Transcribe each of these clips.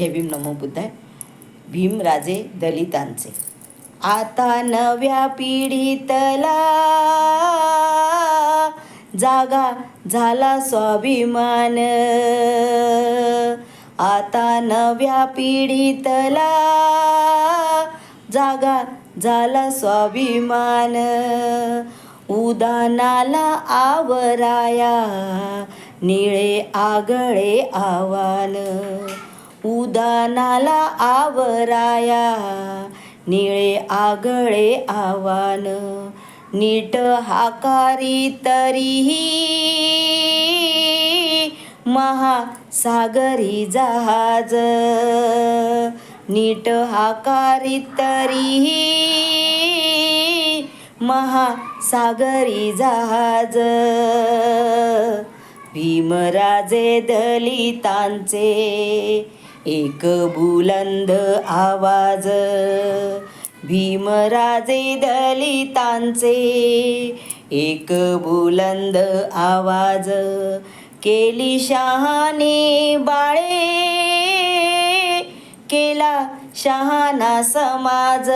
जय भीम नमो बुद्धाय. भीमराजे दलितांचे. आता नव्या पिढीतला जागा झाला स्वाभिमान. आता नव्या पिढीतला जागा झाला स्वाभिमान. उदानाला आवराया निळे आगळे आव्हान. उदानाला आवराया निळे आगळे आव्हान. नीट हाकारी तरीही महासागरी जहाज. नीट हाकारी तरीही महासागरी जहाज. भीमराजे दलितांचे एक बुलंद आवाज. भीमराजे दलितांचे एक बुलंद आवाज. केली शहाणे बाळे केला शहाणा समाज.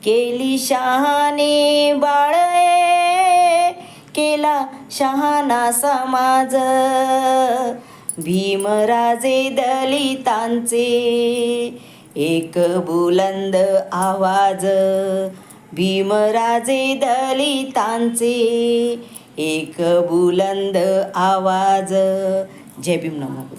केली शहाणे बाळे केला शहाणा समाज. भीमराजे दलितांचे एक बुलंद आवाज. भीमराजे दलितांचे एक बुलंद आवाज. जय भीम नमो.